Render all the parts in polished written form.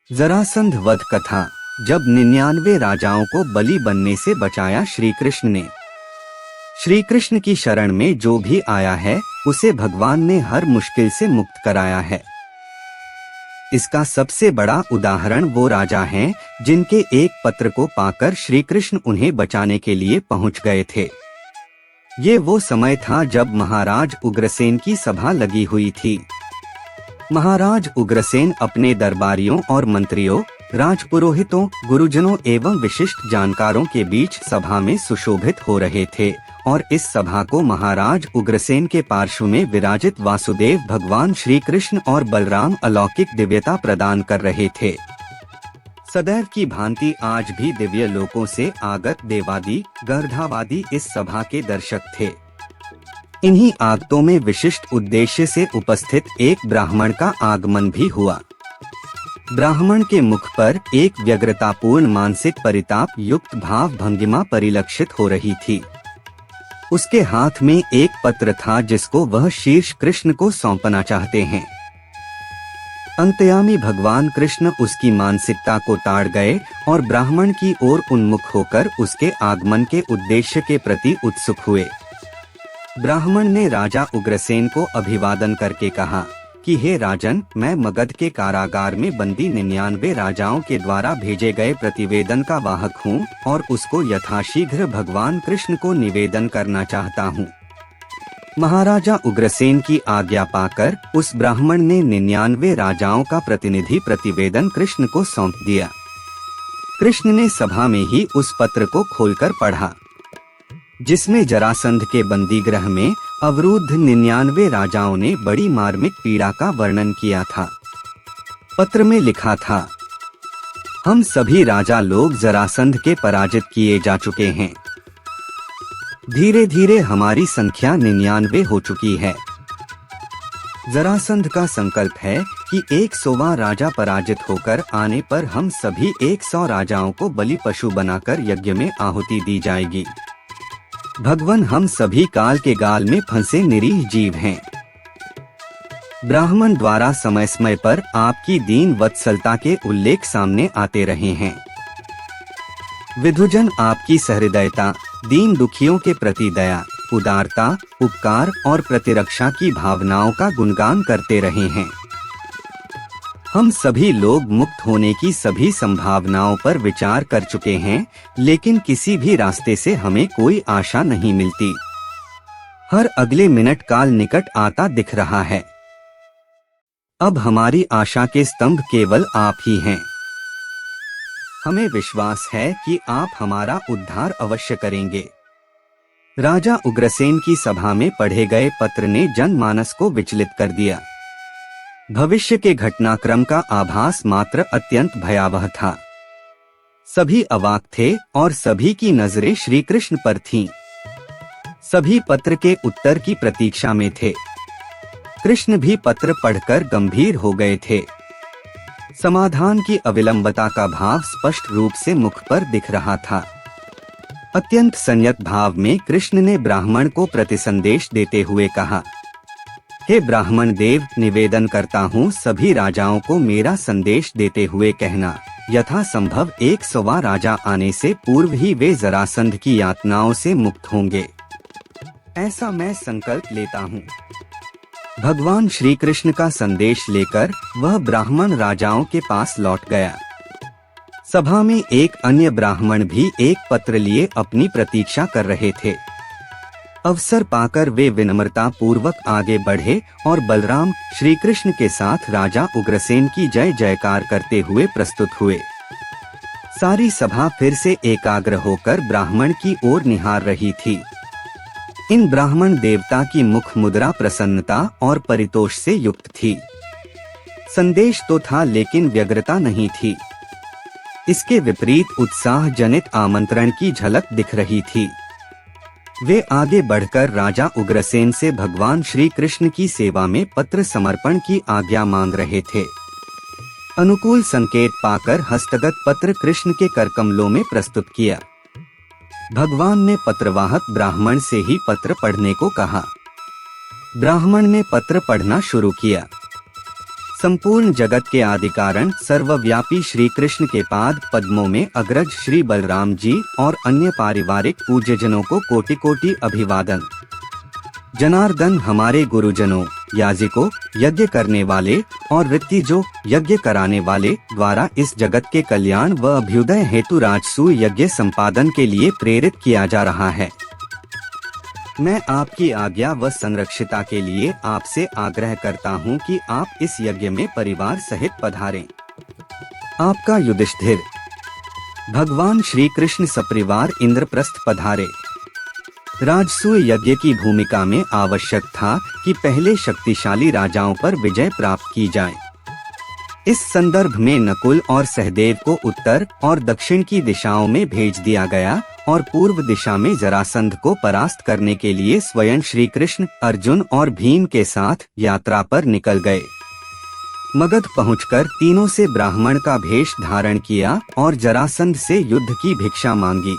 जरासंध वध कथा। जब 99 राजाओं को बलि बनने से बचाया श्री कृष्ण ने। श्री कृष्ण की शरण में जो भी आया है उसे भगवान ने हर मुश्किल से मुक्त कराया है। इसका सबसे बड़ा उदाहरण वो राजा हैं जिनके एक पत्र को पाकर श्री कृष्ण उन्हें बचाने के लिए पहुंच गए थे। ये वो समय था जब महाराज उग्रसेन की सभा लगी हुई थी। महाराज उग्रसेन अपने दरबारियों और मंत्रियों, राजपुरोहितों, गुरुजनों एवं विशिष्ट जानकारों के बीच सभा में सुशोभित हो रहे थे और इस सभा को महाराज उग्रसेन के पार्श्व में विराजित वासुदेव भगवान श्री कृष्ण और बलराम अलौकिक दिव्यता प्रदान कर रहे थे। सदैव की भांति आज भी दिव्य लोकों से आगत देवादि गर्धावादि इस सभा के दर्शक थे। इन्हीं आगतों में विशिष्ट उद्देश्य से उपस्थित एक ब्राह्मण का आगमन भी हुआ। ब्राह्मण के मुख पर एक व्यग्रतापूर्ण मानसिक परिताप युक्त भाव भंगिमा परिलक्षित हो रही थी। उसके हाथ में एक पत्र था जिसको वह शीर्ष कृष्ण को सौंपना चाहते हैं। अंतयामी भगवान कृष्ण उसकी मानसिकता को ताड़ गए और ब्राह्मण की ओर उन्मुख होकर उसके आगमन के उद्देश्य के प्रति उत्सुक हुए। ब्राह्मण ने राजा उग्रसेन को अभिवादन करके कहा कि हे राजन, मैं मगध के कारागार में बंदी 99 राजाओं के द्वारा भेजे गए प्रतिवेदन का वाहक हूँ और उसको यथाशीघ्र भगवान कृष्ण को निवेदन करना चाहता हूँ। महाराजा उग्रसेन की आज्ञा पाकर उस ब्राह्मण ने 99 राजाओं का प्रतिनिधि प्रतिवेदन कृष्ण को सौंप दिया। कृष्ण ने सभा में ही उस पत्र को खोलकर पढ़ा, जिसमें जरासंध के बंदी गृह में अवरुद्ध 99 राजाओं ने बड़ी मार्मिक पीड़ा का वर्णन किया था। पत्र में लिखा था, हम सभी राजा लोग जरासंध के पराजित किए जा चुके हैं। धीरे धीरे हमारी संख्या 99 हो चुकी है। जरासंध का संकल्प है कि 100वां राजा पराजित होकर आने पर हम सभी 100 राजाओं को बलि पशु बनाकर यज्ञ में आहुति दी जाएगी। भगवान, हम सभी काल के गाल में फंसे निरीह जीव हैं। ब्राह्मण द्वारा समय समय पर आपकी दीन वत्सलता के उल्लेख सामने आते रहे हैं। विधुजन आपकी सहृदयता, दीन दुखियों के प्रति दया, उदारता, उपकार और प्रतिरक्षा की भावनाओं का गुणगान करते रहे हैं। हम सभी लोग मुक्त होने की सभी संभावनाओं पर विचार कर चुके हैं, लेकिन किसी भी रास्ते से हमें कोई आशा नहीं मिलती। हर अगले मिनट काल निकट आता दिख रहा है। अब हमारी आशा के स्तंभ केवल आप ही हैं। हमें विश्वास है कि आप हमारा उद्धार अवश्य करेंगे। राजा उग्रसेन की सभा में पढ़े गए पत्र ने जनमानस को विचलित कर दिया। भविष्य के घटनाक्रम का आभास मात्र अत्यंत भयावह था। सभी अवाक थे और सभी की नजरें श्री कृष्ण पर थीं। सभी पत्र के उत्तर की प्रतीक्षा में थे। कृष्ण भी पत्र पढ़कर गंभीर हो गए थे। समाधान की अविलंबता का भाव स्पष्ट रूप से मुख पर दिख रहा था। अत्यंत संयत भाव में कृष्ण ने ब्राह्मण को प्रतिसंदेश देते हुए कहा, हे ब्राह्मण देव, निवेदन करता हूँ सभी राजाओं को मेरा संदेश देते हुए कहना, यथा संभव 100वां राजा आने से पूर्व ही वे जरासंध की यातनाओं से मुक्त होंगे। ऐसा मैं संकल्प लेता हूँ। भगवान श्री कृष्ण का संदेश लेकर वह ब्राह्मण राजाओं के पास लौट गया। सभा में एक अन्य ब्राह्मण भी एक पत्र लिए अपनी प्रतीक्षा कर रहे थे। अवसर पाकर वे विनम्रता पूर्वक आगे बढ़े और बलराम श्री कृष्ण के साथ राजा उग्रसेन की जय जयकार करते हुए प्रस्तुत हुए। सारी सभा फिर से एकाग्र होकर ब्राह्मण की ओर निहार रही थी। इन ब्राह्मण देवता की मुख मुद्रा प्रसन्नता और परितोष से युक्त थी। संदेश तो था लेकिन व्यग्रता नहीं थी। इसके विपरीत उत्साह जनित आमंत्रण की झलक दिख रही थी। वे आगे बढ़कर राजा उग्रसेन से भगवान श्री कृष्ण की सेवा में पत्र समर्पण की आज्ञा मांग रहे थे। अनुकूल संकेत पाकर हस्तगत पत्र कृष्ण के करकमलों में प्रस्तुत किया। भगवान ने पत्रवाहक ब्राह्मण से ही पत्र पढ़ने को कहा। ब्राह्मण ने पत्र पढ़ना शुरू किया। संपूर्ण जगत के आदि कारण सर्वव्यापी श्री कृष्ण के पाद पद्मों में अग्रज श्री बलराम जी और अन्य पारिवारिक पूज्यजनों को कोटि कोटि अभिवादन। जनार्दन हमारे गुरुजनों, याजिकों, यज्ञ करने वाले और ऋत्विजों, यज्ञ कराने वाले द्वारा इस जगत के कल्याण व अभ्युदय हेतु राजसूय यज्ञ संपादन के लिए प्रेरित किया जा रहा है। मैं आपकी आज्ञा व संरक्षिता के लिए आपसे आग्रह करता हूं कि आप इस यज्ञ में परिवार सहित पधारें। आपका युधिष्ठिर। भगवान श्री कृष्ण सपरिवार इंद्रप्रस्थ पधारे। राजसूय यज्ञ की भूमिका में आवश्यक था कि पहले शक्तिशाली राजाओं पर विजय प्राप्त की जाए। इस संदर्भ में नकुल और सहदेव को उत्तर और दक्षिण की दिशाओं में भेज दिया गया और पूर्व दिशा में जरासंध को परास्त करने के लिए स्वयं श्री कृष्ण, अर्जुन और भीम के साथ यात्रा पर निकल गए। मगध पहुंचकर तीनों से ब्राह्मण का भेष धारण किया और जरासंध से युद्ध की भिक्षा मांगी।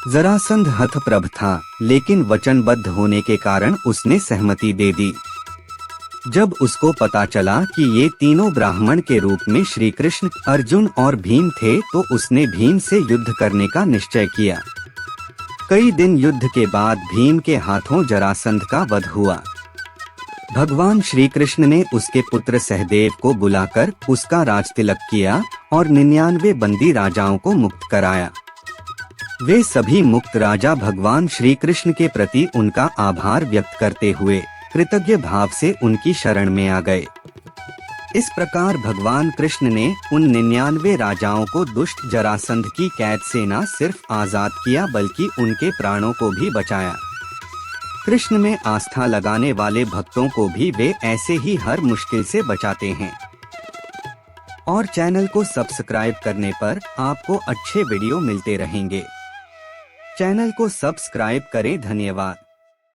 जरासंध हतप्रभ था, लेकिन वचनबद्ध होने के कारण उसने सहमति दे दी। जब उसको पता चला कि ये तीनों ब्राह्मण के रूप में श्री कृष्ण, अर्जुन और भीम थे, तो उसने भीम से युद्ध करने का निश्चय किया। कई दिन युद्ध के बाद भीम के हाथों जरासंध का वध हुआ। भगवान श्री कृष्ण ने उसके पुत्र सहदेव को बुलाकर उसका राजतिलक किया और 99 बंदी राजाओं को मुक्त कराया। वे सभी मुक्त राजा भगवान श्री कृष्ण के प्रति उनका आभार व्यक्त करते हुए कृतज्ञ भाव से उनकी शरण में आ गए। इस प्रकार भगवान कृष्ण ने उन 99 राजाओं को दुष्ट जरासंध की कैद से न सिर्फ आजाद किया बल्कि उनके प्राणों को भी बचाया। कृष्ण में आस्था लगाने वाले भक्तों को भी वे ऐसे ही हर मुश्किल से बचाते हैं। और चैनल को सब्सक्राइब करने पर आपको अच्छे वीडियो मिलते रहेंगे। चैनल को सब्सक्राइब करें। धन्यवाद।